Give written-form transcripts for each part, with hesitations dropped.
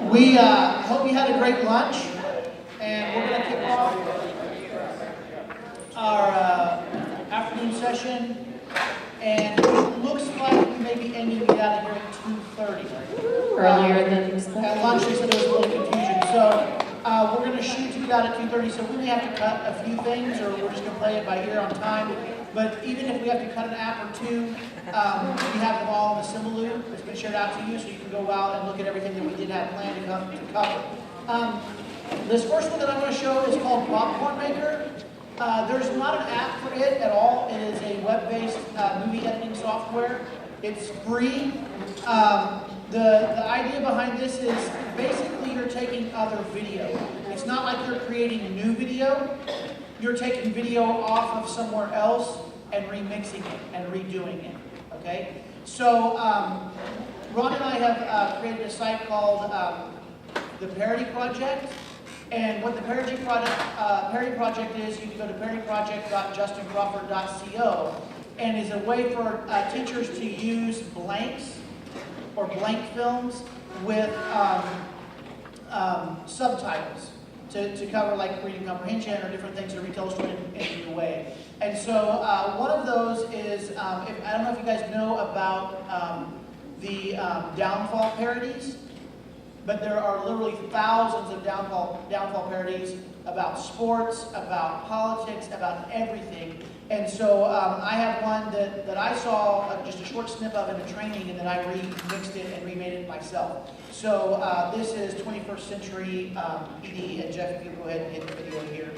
We hope you had a great lunch, and we're going to kick off our afternoon session. And it looks like we may be aiming to get out of here at 2:30. Earlier than expected. At lunch, they said there was a little confusion. So we're going to shoot you out at 2:30, so we may have to cut a few things, or we're just going to play it by ear on time. But even if we have to cut an app or two, we have them all in a symbol loop that's been shared out to you, so you can go out and look at everything that we did have planned to cover. This first one that I'm going to show is called Popcorn Maker. There's not an app for it at all. It is a web-based movie editing software. It's free. The idea behind this is basically you're taking other video. It's not like you're creating a new video. You're taking video off of somewhere else and remixing it and redoing it. Okay? So Ron and I have created a site called the Parody Project. And what the Parody Project is, you can go to parodyproject.justincrawford.co, and is a way for teachers to use blanks or blank films with subtitles to cover like reading comprehension or different things to retell a story in a new way. And so one of those is, I don't know if you guys know about the downfall parodies. But there are literally thousands of downfall parodies about sports, about politics, about everything. And so I have one that I saw just a short snip of in a training, and then I remixed it and remade it myself. So this is 21st Century ED, and Jeff, if you go ahead and hit the video here.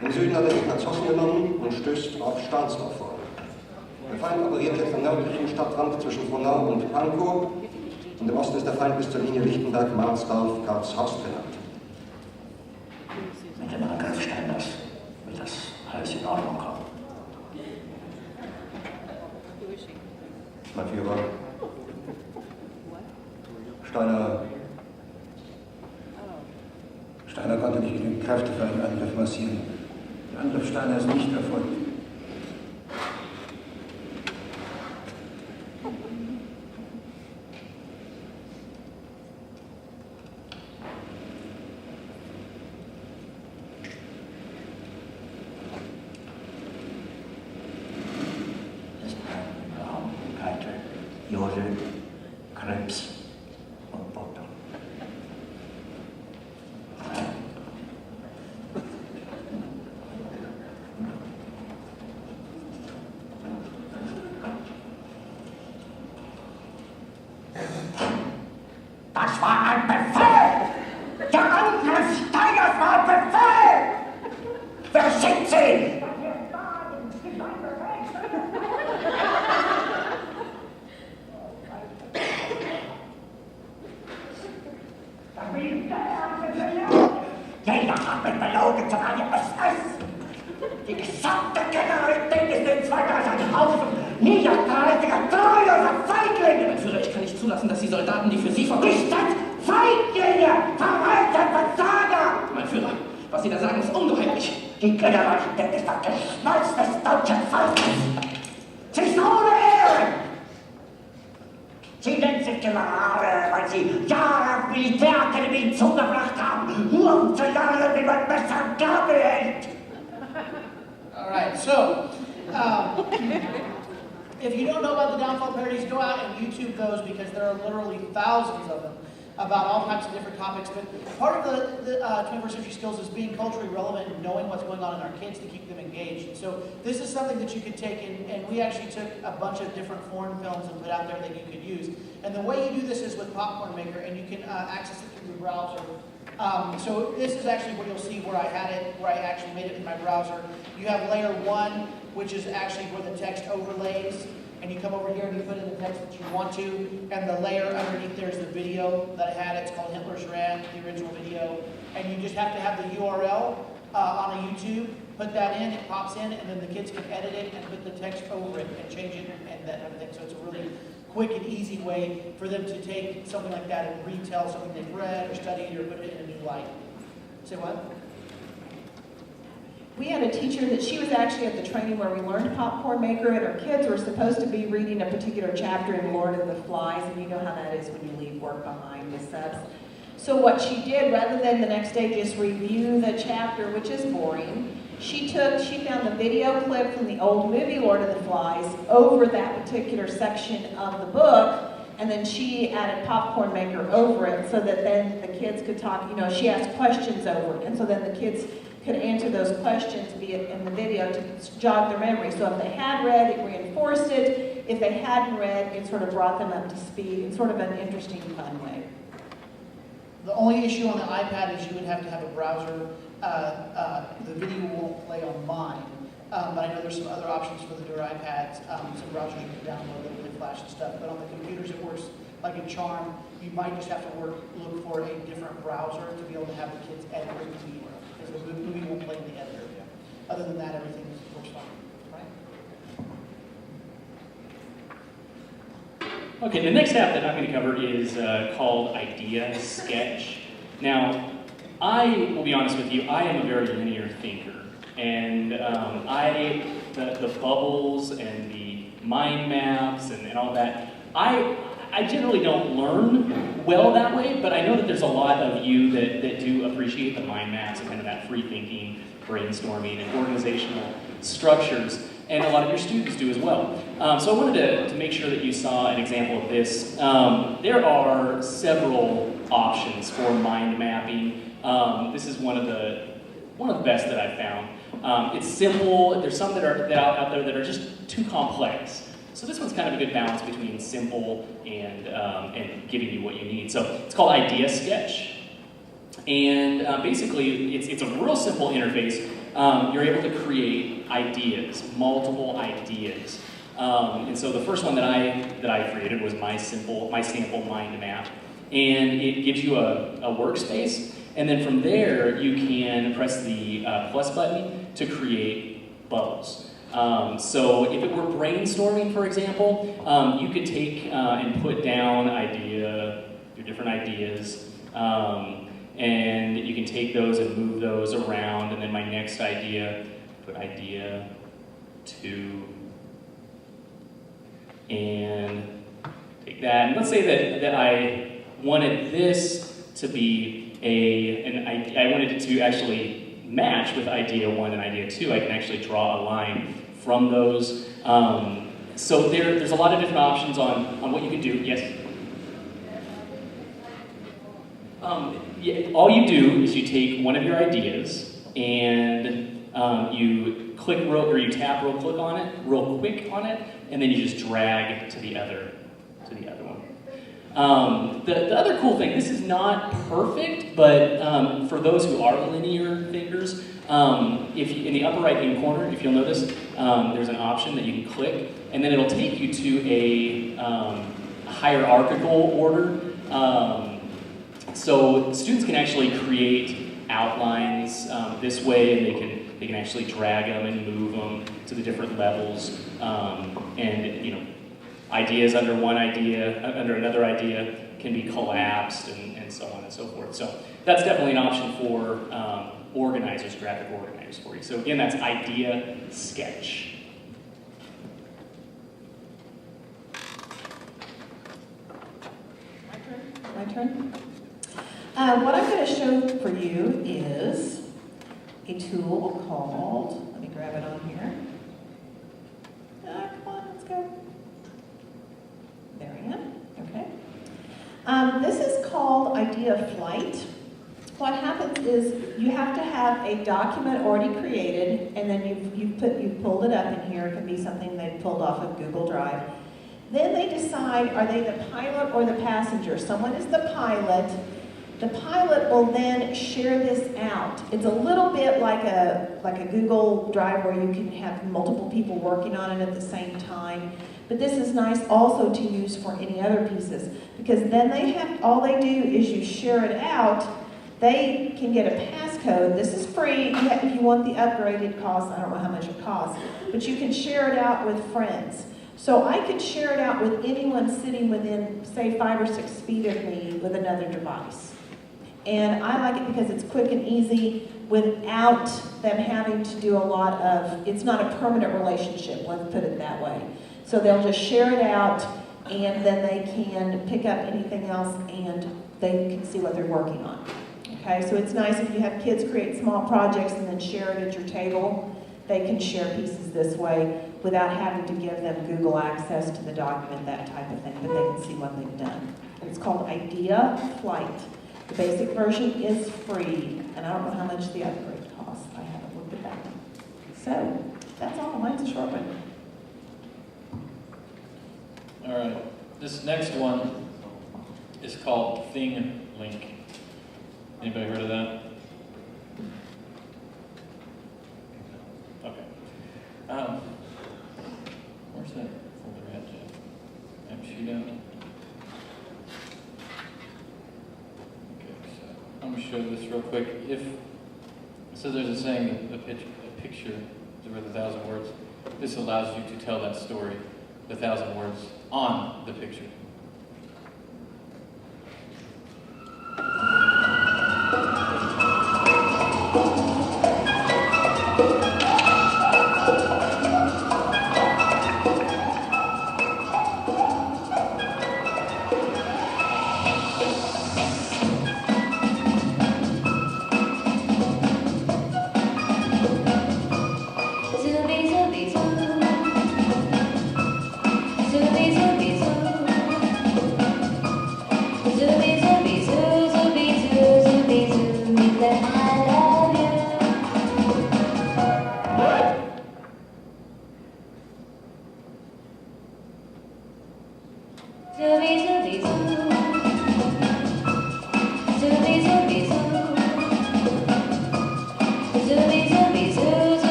Im Süden hat er die Kartoffeln genommen und stößt auf Staatsaufbau. Der Feind operiert jetzt am nördlichen Stadtrand zwischen Frohnau und Pankow, und im Osten ist der Feind bis zur Linie Lichtenberg-Marsdorf-Karlshorst genannt. Mit dem Angriff Steiners wird das alles in Ordnung kommen. Mein Führer, Steiner konnte nicht genügend Kräfte für einen Angriff massieren. Der Angriff Steiner ist nicht erfolgt. Es bleiben im Raum Keitel, Jodel, Krebs und Butter. Das war ein Befehl! Der Angriff Steiners war ein Befehl! Wer schickt sie? Jeder hat mit belogen zu einem SS! Die gesamte Generalität ist in zweiter ein Haufen niederträchtiger, treuloser Feiglinge! Mein Führer, ich kann nicht zulassen, dass die Soldaten, die für Sie Nicht als Feiglinge! Verreiter Versager! Mein Führer, was Sie da sagen, ist ungeheuerlich. Die Generalität ist das Geschmolz des deutschen Volkes! Sie ist ohne Ehre! Sie nennt sich Generale, weil Sie Jahre auf Militärakademien zugebracht haben, nur um zu lernen, wie man besser Gabel hält! All right, so if you don't know about the downfall parodies, go out and YouTube those, because there are literally thousands of them about all types of different topics. But part of the 21st Century Skills is being culturally relevant and knowing what's going on in our kids to keep them engaged. And so this is something that you could take, and we actually took a bunch of different foreign films and put out there that you could use. And the way you do this is with Popcorn Maker, and you can access it through your browser. So this is actually where you'll see where I had it, where I actually made it in my browser. You have layer 1, which is actually where the text overlays, and you come over here and you put in the text that you want to, and the layer underneath there is the video that I had. It's called Hitler's Rant, the original video, and you just have to have the URL on a YouTube, put that in, it pops in, and then the kids can edit it and put the text over it and change it and that everything. So it's a really quick and easy way for them to take something like that and retell something they've read or studied or put it in a new light. Say what? We had a teacher that she was actually at the training where we learned popcorn maker, and her kids were supposed to be reading a particular chapter in Lord of the Flies, and you know how that is when you leave work behind with subs. So what she did, rather than the next day just review the chapter, which is boring, she found the video clip from the old movie Lord of the Flies over that particular section of the book, and then she added popcorn maker over it so that then the kids could talk, you know, she asked questions over it, and so then the kids could answer those questions, be it in the video, to jog their memory. So if they had read, it reinforced it. If they hadn't read, it sort of brought them up to speed in sort of an interesting, fun way. The only issue on the iPad is you would have to have a browser. The video won't play on mine, but I know there's some other options for the newer iPads. Some browsers you can download that really flash and stuff. But on the computers, it works like in Charm. You might just have to look for a different browser to be able to have the kids edit the movie, because the movie won't play in the editor. Other than that, everything works fine. Right? Okay, the next app that I'm going to cover is called Idea Sketch. Now, I will be honest with you, I am a very linear thinker, and the bubbles and the mind maps and all that, I generally don't learn well that way, but I know that there's a lot of you that do appreciate the mind maps and kind of that free thinking, brainstorming, and organizational structures, and a lot of your students do as well. So I wanted to make sure that you saw an example of this. There are several options for mind mapping. This is one of the best that I've found. It's simple. There's some that are out there that are just too complex. So this one's kind of a good balance between simple and giving you what you need. So it's called Idea Sketch. And basically, it's a real simple interface. You're able to create ideas, multiple ideas. And so the first one that I created was my sample mind map. And it gives you a workspace. And then from there, you can press the plus button to create bubbles. So if it were brainstorming, for example, you could take and put down your different ideas, and you can take those and move those around, and then my next idea, put idea 2, and take that. And let's say that I wanted this to be I wanted it to actually match with idea 1 and idea 2. I can actually draw a line from those. So there's a lot of different options on what you can do. Yes? Yeah, all you do is you take one of your ideas and you tap real quick on it, and then you just drag to the other one. The other cool thing, this is not perfect, but for those who are linear thinkers, in the upper right-hand corner, if you'll notice, there's an option that you can click, and then it'll take you to a hierarchical order. So students can actually create outlines this way, and they can actually drag them and move them to the different levels, and ideas under another idea can be collapsed, and so on and so forth. So that's definitely an option for organizers, graphic organizers for you. So again, that's Idea Sketch. My turn? What I'm going to show for you is a tool called, let me grab it on here. Come on, let's go. There I am, okay. This is called Idea Flight. What happens is you have to have a document already created, and then you've pulled it up in here. It can be something they pulled off of Google Drive. Then they decide, are they the pilot or the passenger? Someone is the pilot. The pilot will then share this out. It's a little bit like a Google Drive where you can have multiple people working on it at the same time. But this is nice also to use for any other pieces, because then all they do is you share it out. They can get a passcode. This is free. If you want the upgraded cost, I don't know how much it costs, but you can share it out with friends. So I could share it out with anyone sitting within, say, 5 or 6 feet of me with another device. And I like it because it's quick and easy. without them having to do a lot of, it's not a permanent relationship, let's put it that way. So they'll just share it out, and then they can pick up anything else, and they can see what they're working on. Okay, so it's nice if you have kids create small projects and then share it at your table. They can share pieces this way without having to give them Google access to the document, that type of thing, but they can see what they've done. It's called Idea Flight. The basic version is free, and I don't know how much the upgrade costs. I haven't looked at that one. So, that's all. Mine's a short one. All right, this next one is called Thing Link. Anybody heard of that? Okay. Where's that folder at, Jeff? AppShootout. Okay, so I'm gonna show this real quick. So there's a saying that a picture is worth 1,000 words. This allows you to tell that story, the 1,000 words, on the picture.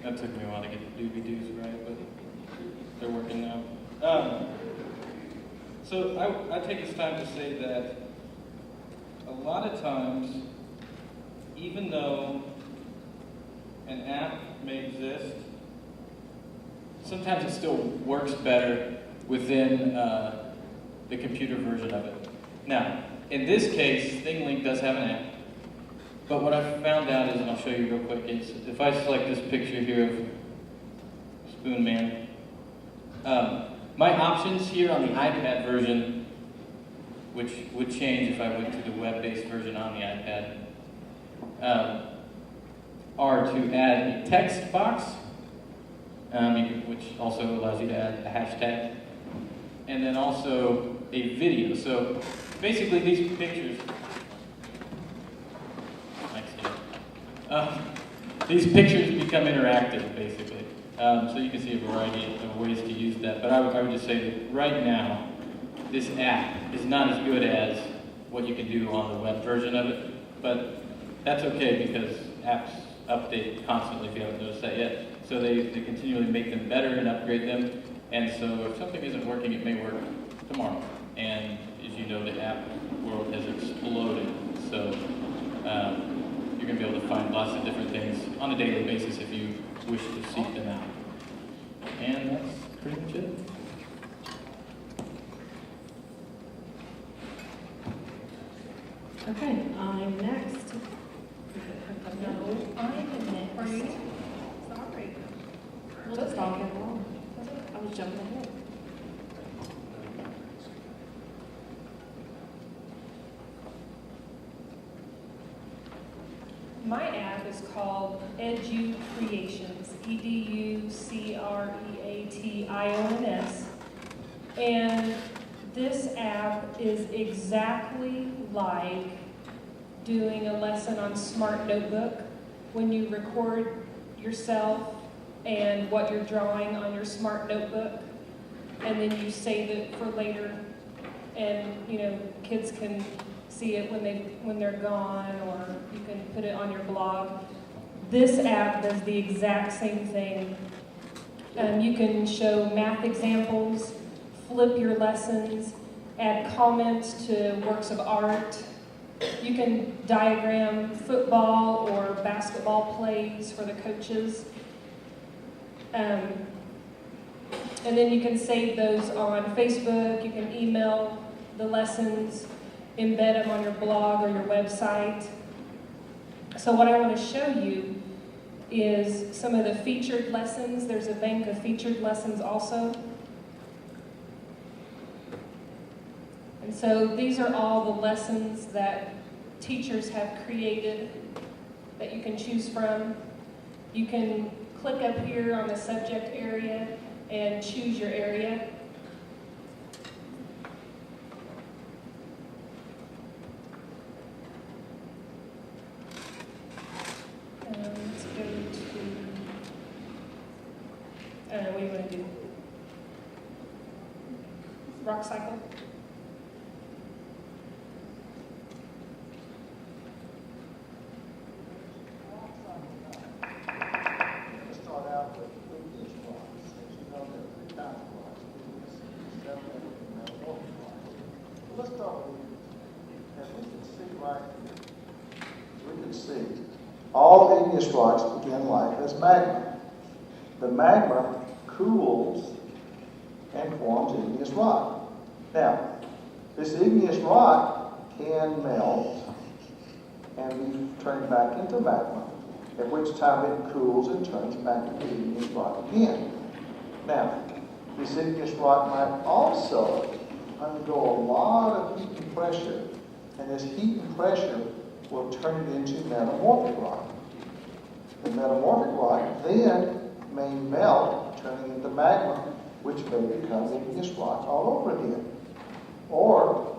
That took me a while to get the doobie-doos right, but they're working now. So I take this time to say that a lot of times, even though an app may exist, sometimes it still works better within the computer version of it. Now, in this case, ThingLink does have an app, but what I've found out is, and I'll show you real quick, is if I select this picture here of Spoon Man, my options here on the iPad version, which would change if I went to the web-based version on the iPad, are to add a text box, which also allows you to add a hashtag, and then also a video. So basically these pictures, these pictures become interactive, basically. So you can see a variety of ways to use that. But I would just say that right now, this app is not as good as what you can do on the web version of it. But that's okay because apps update constantly, if you haven't noticed that yet. So they continually make them better and upgrade them. And so if something isn't working, it may work tomorrow. And as you know, the app world has exploded. So you're going to be able to find lots of different things on a daily basis if you wish to seek them out. And that's pretty much it. Okay, I'm next. No, I'm next. Sorry. We'll just talk it along. I was jumping ahead. My app is called Edu Creations, EduCreations. And this app is exactly like doing a lesson on Smart Notebook when you record yourself and what you're drawing on your Smart Notebook, and then you save it for later, and kids can see it when they're gone, or you can put it on your blog. This app does the exact same thing. You can show math examples, flip your lessons, add comments to works of art. You can diagram football or basketball plays for the coaches. And then you can save those on Facebook. You can email the lessons, embed them on your blog or your website. So what I want to show you is some of the featured lessons. There's a bank of featured lessons also. And so these are all the lessons that teachers have created that you can choose from. You can click up here on the subject area and choose your area. Let's go to, what do you want to do? Rock cycle? Let's start with, as we can see right here, we can see all igneous rocks begin life as magma. The magma cools and forms igneous rock. Now, this igneous rock can melt and be turned back into magma, at which time it cools and turns back into igneous rock again. Now, this igneous rock might also undergo a lot of heat and pressure, and this heat and pressure will turn it into metamorphic rock. The metamorphic rock then may melt, turning into magma, which may become igneous rock all over again. Or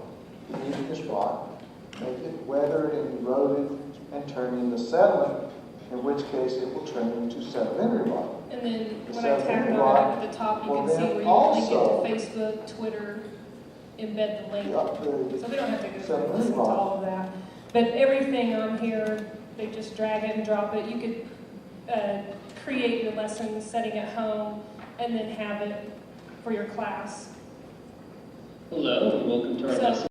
the igneous rock may get weathered and eroded and turn into sediment, in which case it will turn into sedimentary rock. And then The when I tap on it up at the top, you can see where you can link it to Facebook, Twitter, embed the link. So we don't have to go through and listen to all of that. But everything on here, they just drag it and drop it. You could create your lesson setting at home and then have it for your class. Hello, and welcome to our lesson.